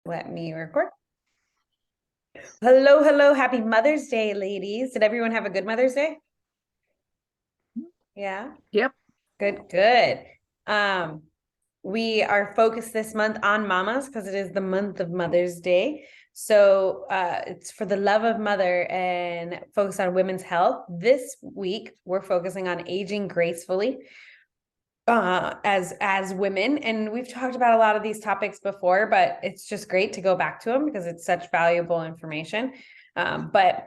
Let me record. Hello, hello. Happy Mother's Day, ladies. Did everyone have a good Mother's Day? Yeah. Yep. Good, good. Um, we are focused this month on mamas because it is the month of Mother's Day. So it's for the love of mother and focus on women's health. This week, we're focusing on aging gracefully as women, and we've talked about a lot of these topics before, but it's just great to go back to them because it's such valuable information. But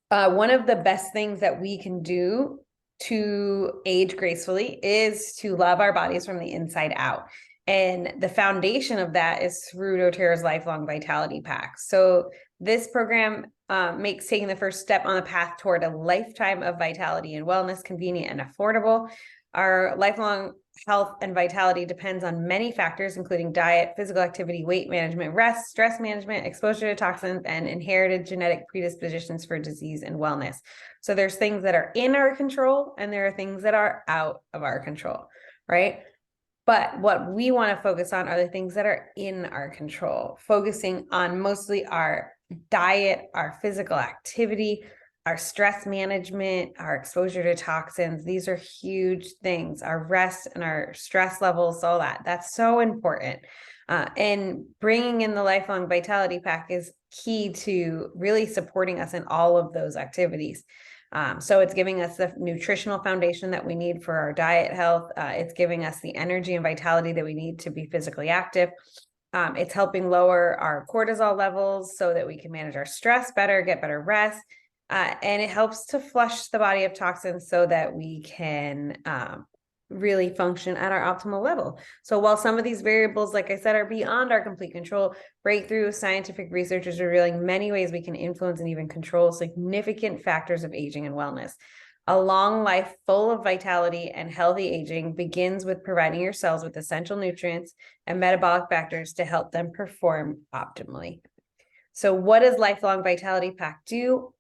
one of the best things that we can do to age gracefully is to love our bodies from the inside out. And the foundation of that is through doTERRA's Lifelong Vitality Pack. So this program makes taking the first step on the path toward a lifetime of vitality and wellness convenient and affordable. Our lifelong health and vitality depends on many factors, including diet, physical activity, weight management, rest, stress management, exposure to toxins, and inherited genetic predispositions for disease and wellness. So there's things that are in our control and there are things that are out of our control, right? But what we want to focus on are the things that are in our control, focusing on mostly our diet, our physical activity, our stress management, our exposure to toxins. These are huge things. Our rest and our stress levels, all that. That's so important. And bringing in the Lifelong Vitality Pack is key to really supporting us in all of those activities. So it's giving us the nutritional foundation that we need for our diet health. It's giving us the energy and vitality that we need to be physically active. It's helping lower our cortisol levels so that we can manage our stress better, get better rest. And it helps to flush the body of toxins so that we can really function at our optimal level. So while some of these variables, like I said, are beyond our complete control, breakthrough scientific research is revealing many ways we can influence and even control significant factors of aging and wellness. A long life full of vitality and healthy aging begins with providing your cells with essential nutrients and metabolic factors to help them perform optimally. So what does Lifelong Vitality Pack do?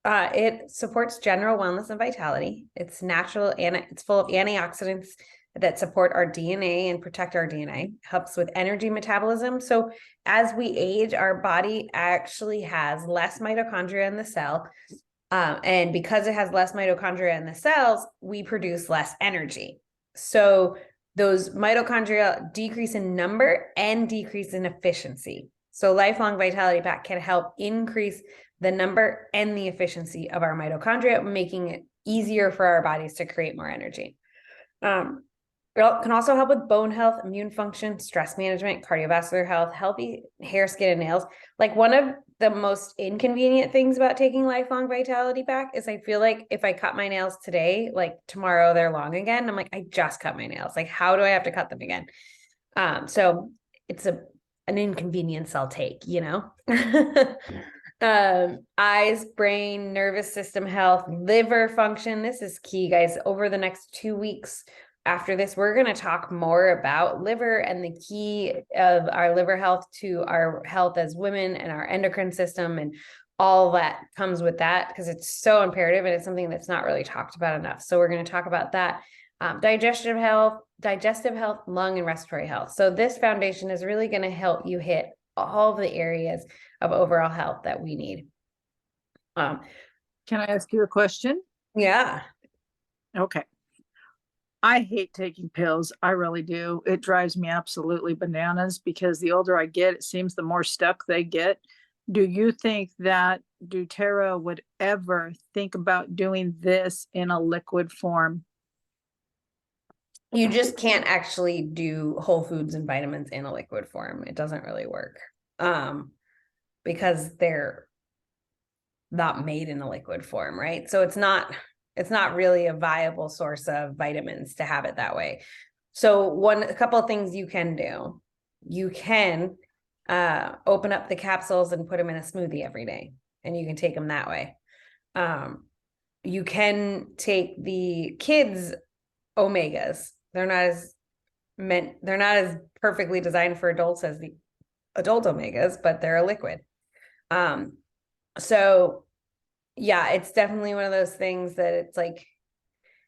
It supports general wellness and vitality. It's natural and it's full of antioxidants that support our DNA and protect our DNA, helps with energy metabolism. So as we age, our body actually has less mitochondria in the cell. And because it has less mitochondria in the cells, we produce less energy. So those mitochondria decrease in number and decrease in efficiency. So Lifelong Vitality Pack can help increase the number and the efficiency of our mitochondria, making it easier for our bodies to create more energy. It can also help with bone health, immune function, stress management, cardiovascular health, healthy hair, skin, and nails. Like one of the most inconvenient things about taking Lifelong Vitality Pack is I feel like if I cut my nails today, like tomorrow they're long again. I'm like, I just cut my nails. Like, how do I have to cut them again? So it's an inconvenience I'll take, you know? Eyes, brain, nervous system health, liver function. This is key, guys. Over the next 2 weeks after this, we're going to talk more about liver and the key of our liver health to our health as women and our endocrine system and all that comes with that because it's so imperative and it's something that's not really talked about enough. So we're going to talk about that. Digestive health, lung and respiratory health. So this foundation is really going to help you hit all the areas of overall health that we need. Can I ask you a question? Yeah. Okay. I hate taking pills. I really do. It drives me absolutely bananas because the older I get, it seems the more stuck they get. Do you think that doTERRA would ever think about doing this in a liquid form? You just can't actually do whole foods and vitamins in a liquid form. It doesn't really work. Because they're not made in a liquid form, right? So it's not really a viable source of vitamins to have it that way. So a couple of things you can do. You can open up the capsules and put them in a smoothie every day, and you can take them that way. You can take the kids omegas. They're not as perfectly designed for adults as the adult omegas, but they're a liquid. So yeah, it's definitely one of those things that it's like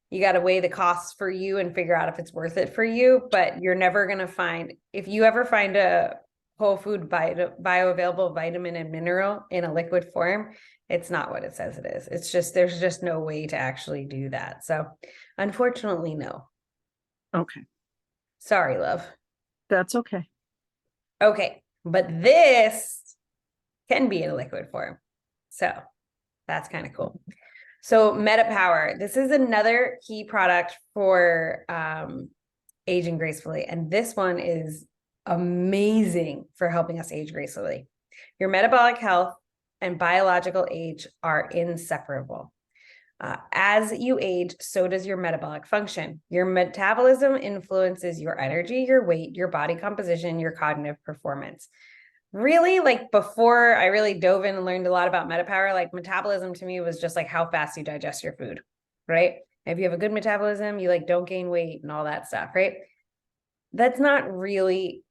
you got to weigh the costs for you and figure out if it's worth it for you, but you're never going to find, if you ever find a whole food bioavailable vitamin and mineral in a liquid form, it's not what it says it is. It's just, there's just no way to actually do that. So unfortunately, no. Okay, Sorry, love. that's okay. Okay, but this can be in a liquid form. So that's kind of cool. So MetaPower, this is another key product for aging gracefully. And this one is amazing for helping us age gracefully. Your metabolic health and biological age are inseparable. As you age, so does your metabolic function. Your metabolism influences your energy, your weight, your body composition, your cognitive performance. Really, like before I really dove in and learned a lot about MetaPower, like metabolism to me was just like how fast you digest your food, right? If you have a good metabolism, you like don't gain weight and all that stuff, right? That's not really,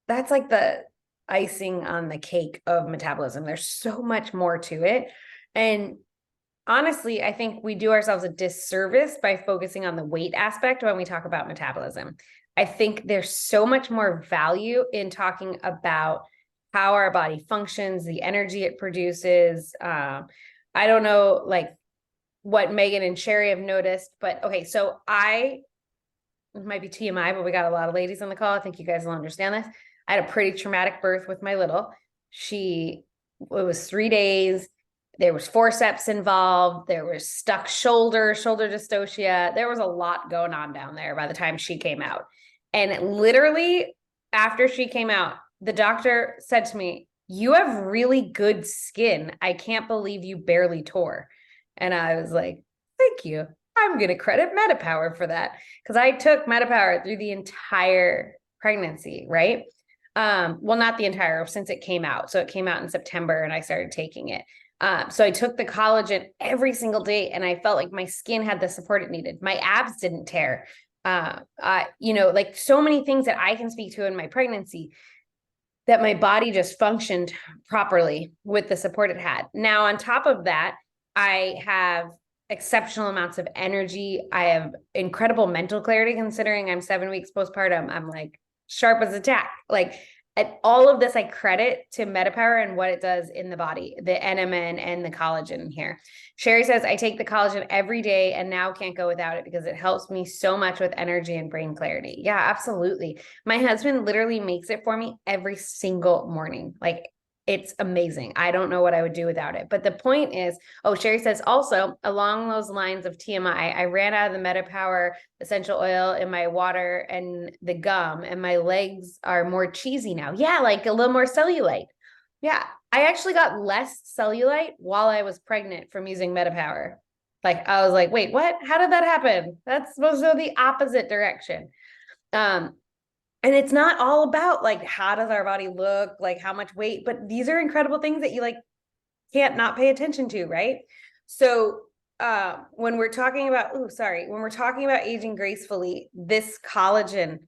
that's like the icing on the cake of metabolism. There's so much more to it. And honestly, I think we do ourselves a disservice by focusing on the weight aspect when we talk about metabolism. I think there's so much more value in talking about how our body functions, the energy it produces. I don't know, like what Megan and Sherry have noticed, but okay, so it might be TMI, but we got a lot of ladies on the call. I think you guys will understand this. I had a pretty traumatic birth with my little. It was 3 days. There was forceps involved. There was stuck shoulder dystocia. There was a lot going on down there by the time she came out. And literally after she came out, the doctor said to me, "You have really good skin. I can't believe you barely tore." And I was like, "Thank you. I'm going to credit MetaPower for that." Because I took MetaPower through the entire pregnancy, right? Well, not the entire, since it came out. So it came out in September and I started taking it. So I took the collagen every single day and I felt like my skin had the support it needed. My abs didn't tear. Like so many things that I can speak to in my pregnancy, that my body just functioned properly with the support it had. Now, on top of that, I have exceptional amounts of energy. I have incredible mental clarity considering I'm 7 weeks postpartum. I'm like sharp as a tack. Like all of this I credit to MetaPower and what it does in the body, the NMN and the collagen here. Sherry says, "I take the collagen every day and now can't go without it because it helps me so much with energy and brain clarity." Yeah, absolutely. My husband literally makes it for me every single morning. Like it's amazing. I don't know what I would do without it. But the point is, Sherry says also along those lines of TMI, I ran out of the MetaPower essential oil in my water and the gum, and my legs are more cheesy now. Yeah, like a little more cellulite. Yeah, I actually got less cellulite while I was pregnant from using MetaPower. Like I was like, wait, what? How did that happen? That's supposed to go the opposite direction. And it's not all about like how does our body look, like how much weight, but these are incredible things that you like can't not pay attention to, right? So when we're talking about when we're talking about aging gracefully, this collagen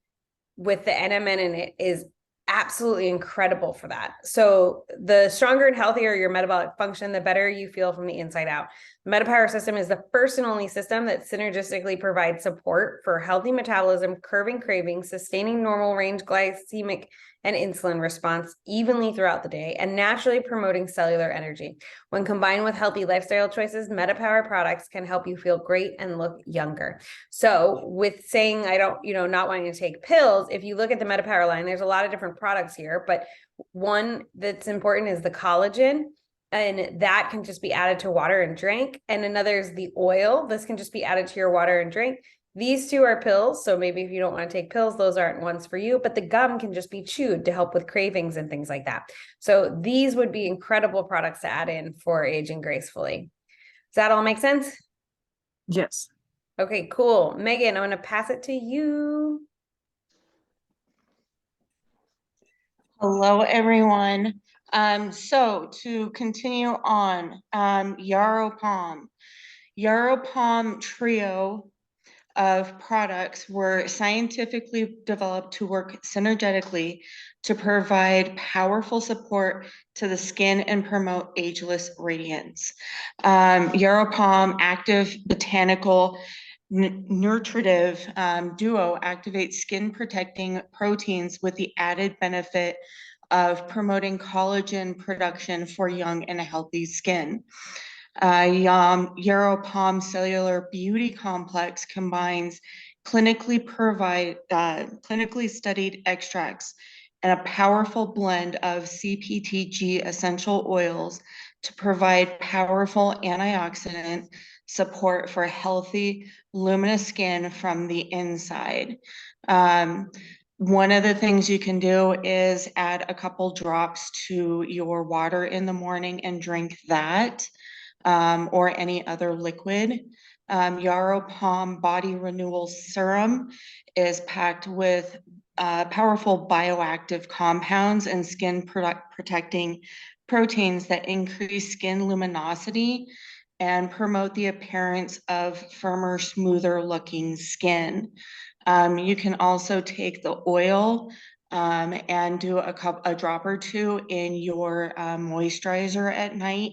with the NMN in it is absolutely incredible for that. So the stronger and healthier your metabolic function, the better you feel from the inside out. The MetaPower system is the first and only system that synergistically provides support for healthy metabolism, curbing cravings, sustaining normal range glycemic and insulin response evenly throughout the day, and naturally promoting cellular energy. When combined with healthy lifestyle choices, MetaPower products can help you feel great and look younger. So with saying I don't, not wanting to take pills, if you look at the MetaPower line, there's a lot of different products here, but one that's important is the collagen, and that can just be added to water and drink. And another is the oil. This can just be added to your water and drink. These two are pills, so maybe if you don't want to take pills, those aren't ones for you, but the gum can just be chewed to help with cravings and things like that. So these would be incredible products to add in for aging gracefully. Does that all make sense? Yes. Okay, cool. Megan, I'm going to pass it to you. Hello, everyone. So to continue on, Yaropalm trio of products were scientifically developed to work synergetically to provide powerful support to the skin and promote ageless radiance. Yaropalm active botanical nutritive duo activates skin protecting proteins with the added benefit of promoting collagen production for young and healthy skin. Yarrow Palm Cellular Beauty Complex combines clinically studied extracts and a powerful blend of CPTG essential oils to provide powerful antioxidant support for healthy, luminous skin from the inside. One of the things you can do is add a couple drops to your water in the morning and drink that, or any other liquid. Yarrow Palm Body Renewal Serum is packed with powerful bioactive compounds and skin protecting proteins that increase skin luminosity and promote the appearance of firmer, smoother looking skin. You can also take the oil and do a drop or two in your moisturizer at night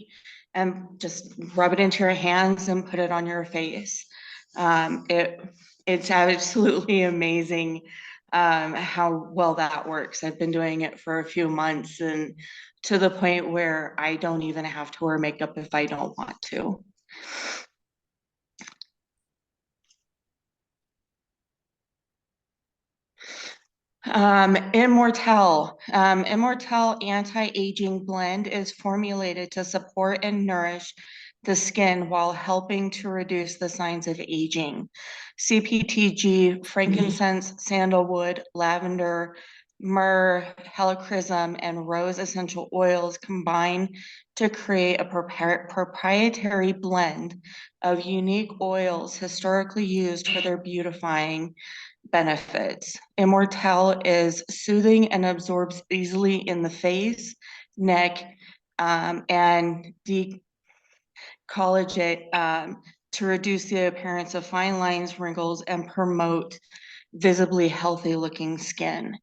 and just rub it into your hands and put it on your face. It's absolutely amazing how well that works. I've been doing it for a few months, and to the point where I don't even have to wear makeup if I don't want to. Immortelle anti-aging blend is formulated to support and nourish the skin while helping to reduce the signs of aging. CPTG, frankincense, sandalwood, lavender, myrrh, helichrysum, and rose essential oils combine to create a proprietary blend of unique oils historically used for their beautifying benefits. Immortelle is soothing and absorbs easily in the face, neck, and decollagate to reduce the appearance of fine lines, wrinkles, and promote visibly healthy looking skin.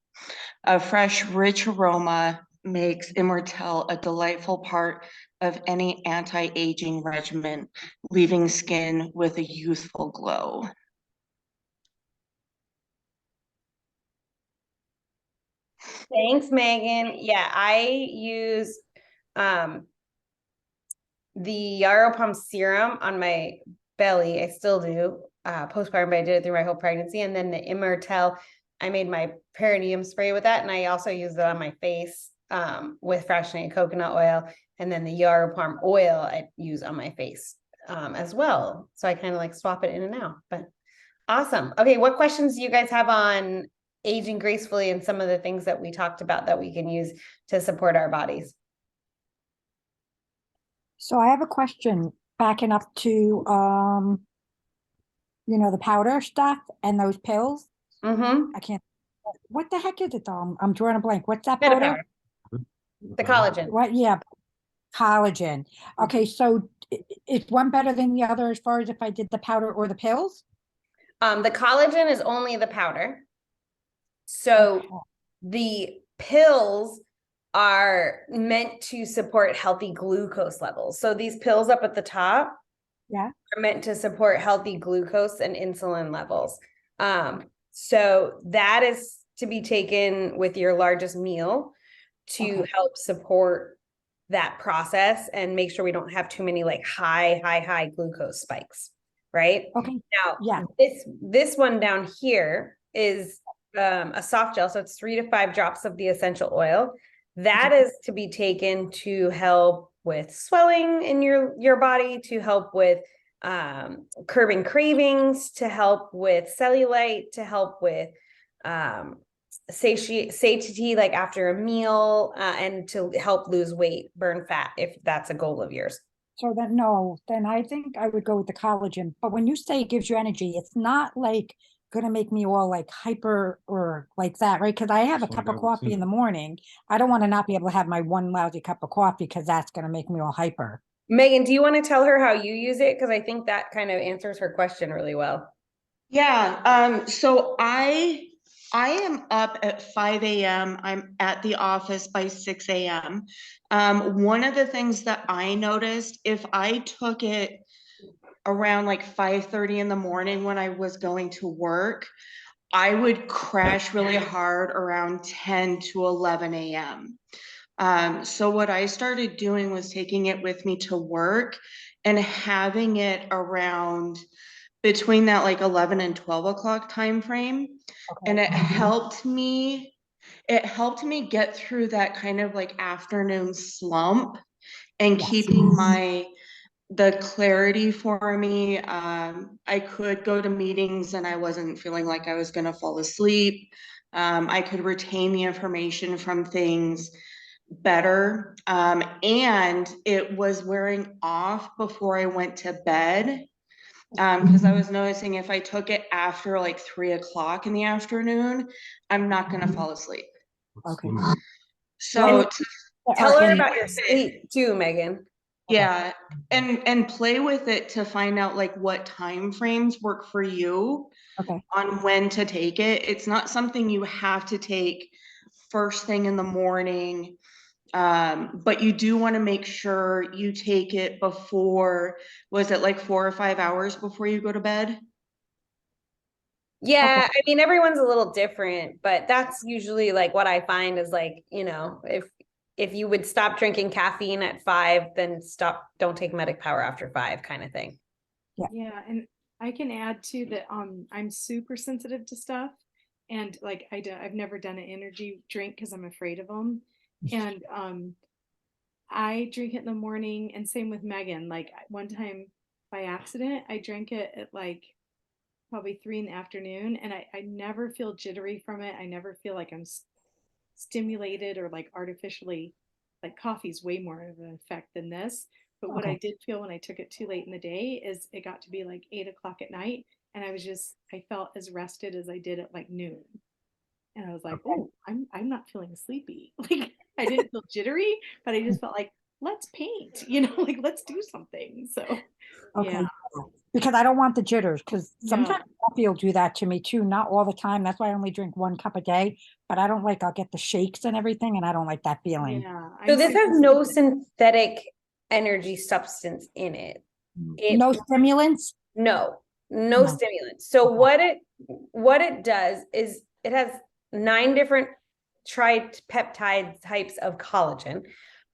A fresh, rich aroma makes Immortelle a delightful part of any anti-aging regimen, leaving skin with a youthful glow. Thanks, Megan. Yeah, I use the Yarrow Palm serum on my belly. I still do postpartum, but I did it through my whole pregnancy. And then the Immortelle, I made my perineum spray with that, and I also use it on my face with fractionated coconut oil. And then the Yarrow Palm oil I use on my face as well. So I kind of like swap it in and out. But awesome. Okay, what questions do you guys have on aging gracefully and some of the things that we talked about that we can use to support our bodies? So I have a question backing up to, the powder stuff and those pills. Mm-hmm. I can't, what the heck is it? I'm drawing a blank. What's that Meta powder? powder. The collagen. What? Yeah, collagen. Okay, so is one better than the other as far as if I did the powder or the pills? The collagen is only the powder. So Okay. the pills are meant to support healthy glucose levels. So these pills up at the top are meant to support healthy glucose and insulin levels. So that is to be taken with your largest meal to help support that process and make sure we don't have too many like high glucose spikes, right? Okay. Now, this one down here is a soft gel, so it's 3 to 5 drops of the essential oil. That is to be taken to help with swelling in your body, to help with curbing cravings, to help with cellulite, to help with satiety like after a meal, and to help lose weight, burn fat, if that's a goal of yours. So then I think I would go with the collagen. But when you say it gives you energy, it's not like going to make me all like hyper or like that, right? Because I have a cup of coffee in the morning. I don't want to not be able to have my one lousy cup of coffee because that's going to make me all hyper. Megan, do you want to tell her how you use it? Because I think that kind of answers her question really well. Yeah, so I am up at 5 a.m. I'm at the office by 6 a.m. One of the things that I noticed, if I took it around like 5:30 in the morning when I was going to work, I would crash really hard around 10 to 11 a.m. So what I started doing was taking it with me to work and having it around between that like 11 and 12 o'clock time frame. And Okay. it helped me get through that kind of like afternoon slump and Yes. keeping the clarity for me. I could go to meetings and I wasn't feeling like I was going to fall asleep. I could retain the information from things better. And it was wearing off before I went to bed. Because I was noticing if I took it after like 3 o'clock in the afternoon, I'm not going to fall asleep. Okay. So Tell her And- about your sleep too, Megan. yeah, and play with it to find out like what time frames work for you Okay. on when to take it. It's not something you have to take first thing in the morning. But you do want to make sure you take it before, was it like 4 or 5 hours before you go to bed? Yeah, I mean, everyone's a little different, but that's usually like what I find is like, if you would stop drinking caffeine at 5, then don't take Medic Power after 5 kind of thing. Yeah, and I can add too that I'm super sensitive to stuff, and like I've never done an energy drink because I'm afraid of them, and I drink it in the morning, and same with Megan. Like one time by accident, I drank it at like probably 3 in the afternoon, and I never feel jittery from it. I never feel like I'm stimulated or like artificially, like coffee's way more of an effect than this. But what I did feel when I took it too late in the day is it got to be like 8 o'clock at night, and I felt as rested as I did at like noon. And I was like, oh, I'm not feeling sleepy. Like I didn't feel jittery, but I just felt like, let's paint, like let's do something. So Okay. yeah. Because I don't want the jitters, because No. sometimes coffee will do that to me too. Not all the time. That's why I only drink 1 cup a day. But I don't like, I'll get the shakes and everything, and I don't like that feeling. Yeah. So this has no synthetic energy substance in it. No stimulants? No No. stimulants. So what it does is it has 9 different tripeptide types of collagen,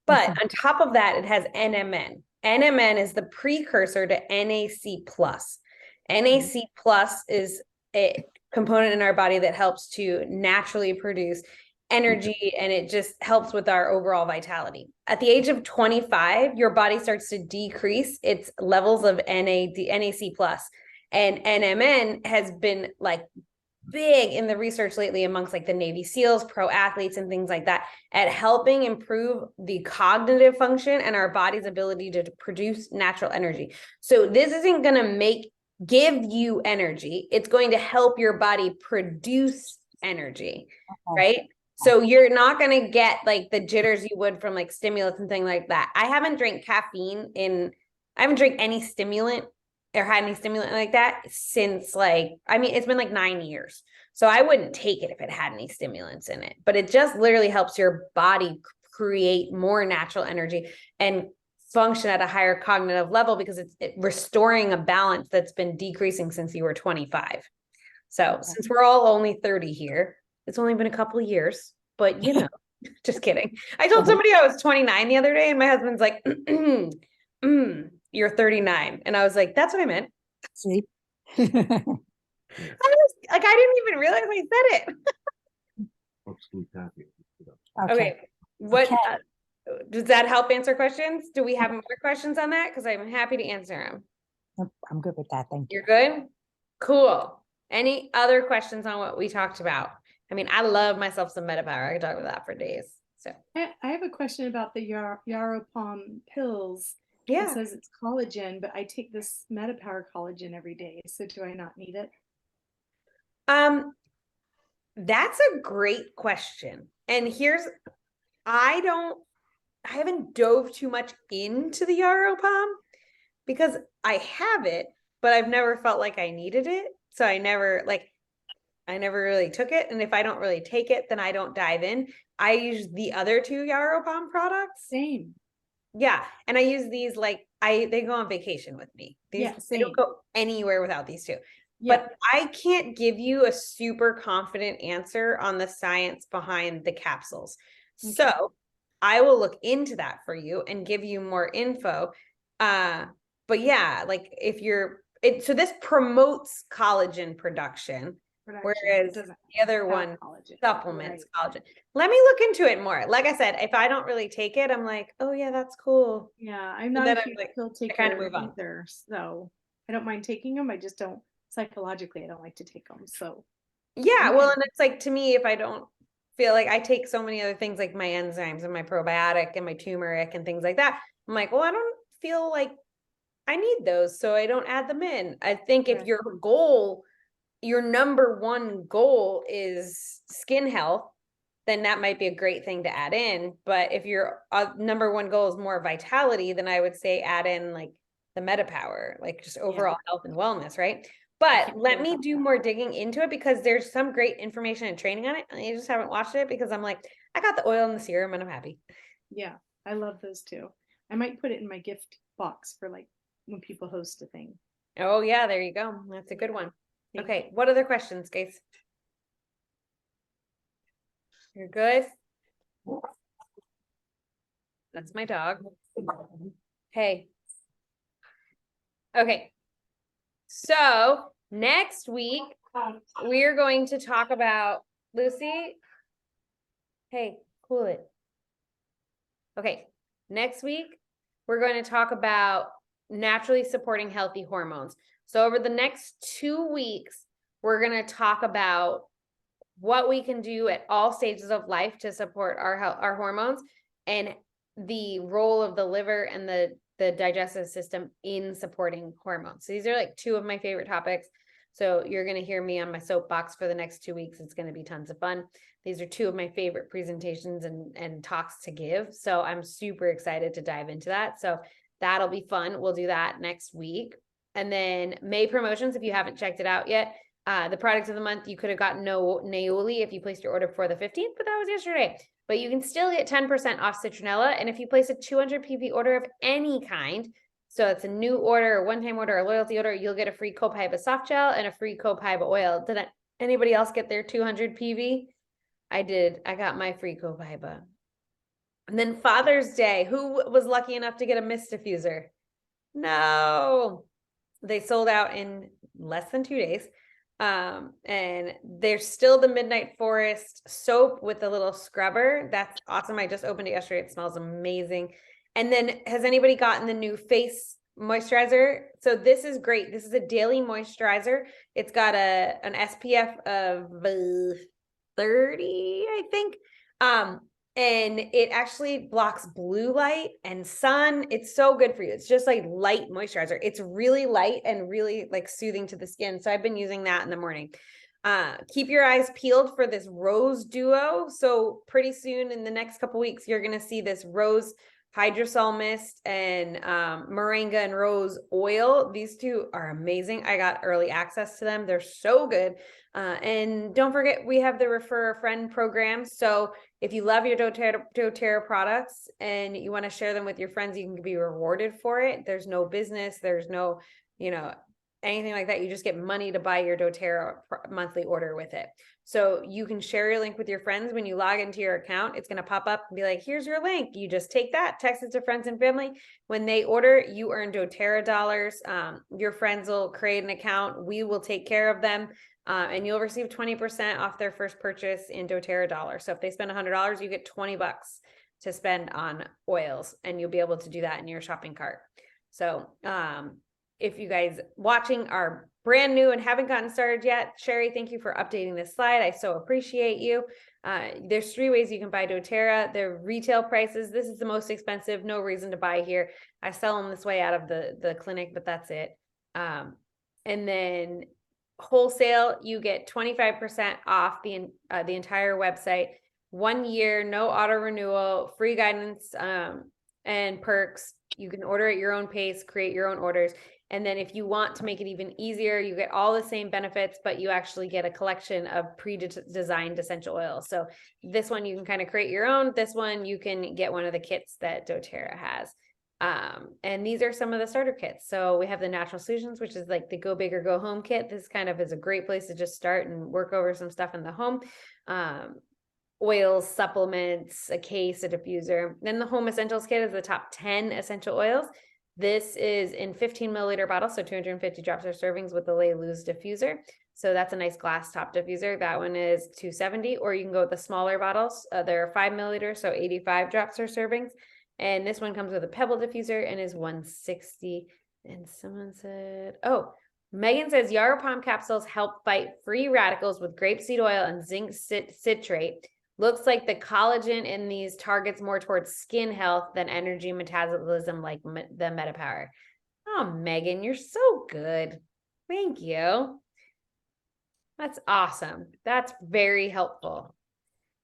but on top of that, it has NMN. NMN is the precursor to NAC+. NAC+ is a component in our body that helps to naturally produce energy, and it just helps with our overall vitality. At the age of 25, your body starts to decrease its levels of NAC+, and NMN has been like big in the research lately amongst like the Navy SEALs, pro athletes, and things like that, at helping improve the cognitive function and our body's ability to produce natural energy. So this isn't going to give you energy. It's going to help your body produce energy, right? So you're not going to get like the jitters you would from like stimulants and things like that. I haven't drank any stimulant or had any stimulant like that since it's been like 9 years. So I wouldn't take it if it had any stimulants in it, but it just literally helps your body create more natural energy and function at a higher cognitive level, because it's restoring a balance that's been decreasing since you were 25. So since we're all only 30 here, it's only been a couple of years, but just kidding. I told somebody I was 29 the other day, and my husband's like, you're 39. And I was like, that's what I meant. See? I didn't even realize I said it. Okay. What does that help answer questions? Do we have more questions on that? Because I'm happy to answer them. Nope, I'm good with that. Thank you. You're good? Cool. Any other questions on what we talked about? I mean, I love myself some MetaPower. I could talk about that for days. So I have a question about the Yaropalm pills. yeah. It says it's collagen, but I take this MetaPower collagen every day. So do I not need it? That's a great question. And I haven't dove too much into the Yaropalm because I have it, but I've never felt like I needed it. So I never really took it. And if I don't really take it, then I don't dive in. I use the other 2 Yaropalm products. Same. Yeah. And I use these they go on vacation with me. They don't go anywhere without these 2. but I can't give you a super confident answer on the science behind the capsules. Okay. So I will look into that for you and give you more info. But yeah, like if you're so this promotes collagen production, whereas doesn't the other have one collagen. supplements Right. collagen. Let me look into it more. Like I said, if I don't really take it, I'm like, oh yeah, that's cool. Yeah, I'm And not then a I'm huge like, pill I kind of taker move on. either, so I don't mind taking them. I just don't psychologically. I don't like to take them. So Yeah, Okay. well, and it's like to me, if I don't feel like I take so many other things like my enzymes and my probiotic and my turmeric and things like that, I'm like, well, I don't feel like I need those, so I don't add them in. I think if Right. your goal, your number one goal is skin health, then that might be a great thing to add in. But if your number one goal is more vitality, then I would say add in like the MetaPower, like just overall health and wellness, right? But can't let go me without do that. more digging into it because there's some great information and training on it. And I just haven't watched it because I'm like, I got the oil and the serum and I'm happy. Yeah, I love those too. I might put it in my gift box for like when people host a thing. Oh yeah, there you go. That's a good one. Thank Okay, what other questions, guys? You're good? That's my dog. Hey. Okay. So next week, we're going to talk about Lucy. Hey, cool it. Okay. Next week, we're going to talk about naturally supporting healthy hormones. So over the next 2 weeks, we're going to talk about what we can do at all stages of life to support our hormones and the role of the liver and the digestive system in supporting hormones. So these are like 2 of my favorite topics. So you're going to hear me on my soapbox for the next 2 weeks. It's going to be tons of fun. These are 2 of my favorite presentations and talks to give. So I'm super excited to dive into that. So that'll be fun. We'll do that next week. And then May promotions, if you haven't checked it out yet, the product of the month, you could have gotten no Naoli if you placed your order before the 15th, but that was yesterday. But you can still get 10% off citronella. And if you place a 200 pp order of any kind, so it's a new order, a one-time order, a loyalty order, you'll get a free copaiba soft gel and a free copaiba oil. Did anybody else get their 200 PV? I did. I got my free copaiba. And then Father's Day, who was lucky enough to get a mist diffuser? No, they sold out in less than 2 days. And there's still the Midnight Forest soap with a little scrubber. That's awesome. I just opened it yesterday. It smells amazing. And then has anybody gotten the new face moisturizer? So this is great. This is a daily moisturizer. It's got an SPF of 30, I think. And it actually blocks blue light and sun. It's so good for you. It's just like light moisturizer. It's really light and really like soothing to the skin. So I've been using that in the morning. Keep your eyes peeled for this rose duo. So pretty soon in the next couple weeks, you're going to see this rose hydrosol mist and moringa and rose oil. These 2 are amazing. I got early access to them. They're so good. And don't forget, we have the refer a friend program. So if you love your doTERRA products and you want to share them with your friends, you can be rewarded for it. There's no business. There's no, anything like that. You just get money to buy your doTERRA monthly order with it. So you can share your link with your friends. When you log into your account, it's going to pop up and be like, here's your link. You just take that, text it to friends and family. When they order, you earn doTERRA dollars. Your friends will create an account. We will take care of them. And you'll receive 20% off their first purchase in doTERRA dollars. So if they spend $100, you get $20 to spend on oils, and you'll be able to do that in your shopping cart. So if you guys watching are brand new and haven't gotten started yet, Sherry, thank you for updating this slide. I so appreciate you. There's 3 ways you can buy doTERRA. They're retail prices. This is the most expensive. No reason to buy here. I sell them this way out of the clinic, but that's it. And then wholesale, you get 25% off the entire website. 1 year, no auto renewal, free guidance, and perks. You can order at your own pace, create your own orders. And then if you want to make it even easier, you get all the same benefits, but you actually get a collection of pre-designed essential oils. So this one you can kind of create your own. This one you can get one of the kits that doTERRA has. And these are some of the starter kits. So we have the natural solutions, which is like the go big or go home kit. This kind of is a great place to just start and work over some stuff in the home. Oils, supplements, a case, a diffuser. Then the home essentials kit is the top 10 essential oils. This is in 15 milliliter bottles, so 250 drops or servings with the Lay Lose diffuser. So that's a nice glass top diffuser. That one is 270, or you can go with the smaller bottles. They're 5 milliliters, so 85 drops or servings. And this one comes with a pebble diffuser and is 160. And someone said, oh, Megan says Yarrow Palm capsules help fight free radicals with grapeseed oil and zinc citrate. Looks like the collagen in these targets more towards skin health than energy metabolism like the MetaPower. Oh, Megan, you're so good. Thank you. That's awesome. That's very helpful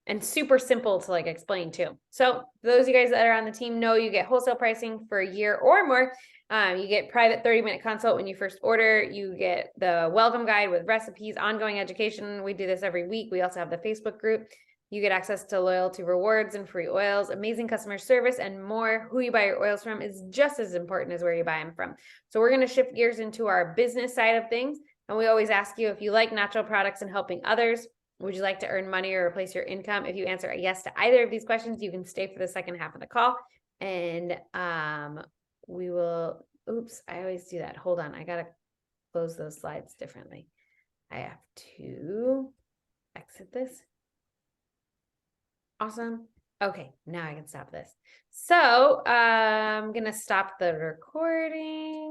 and super simple to like explain too. So those of you guys that are on the team know you get wholesale pricing for a year or more. You get private 30-minute consult when you first order. You get the welcome guide with recipes, ongoing education. We do this every week. We also have the Facebook group. You get access to loyalty rewards and free oils, amazing customer service, and more. Who you buy your oils from is just as important as where you buy them from. So we're going to shift gears into our business side of things. And we always ask you, if you like natural products and helping others, would you like to earn money or replace your income? If you answer a yes to either of these questions, you can stay for the second half of the call. And we will, oops, I always do that. Hold on. I got to close those slides differently. I have to exit this. Awesome. Okay, now I can stop this. So I'm going to stop the recording.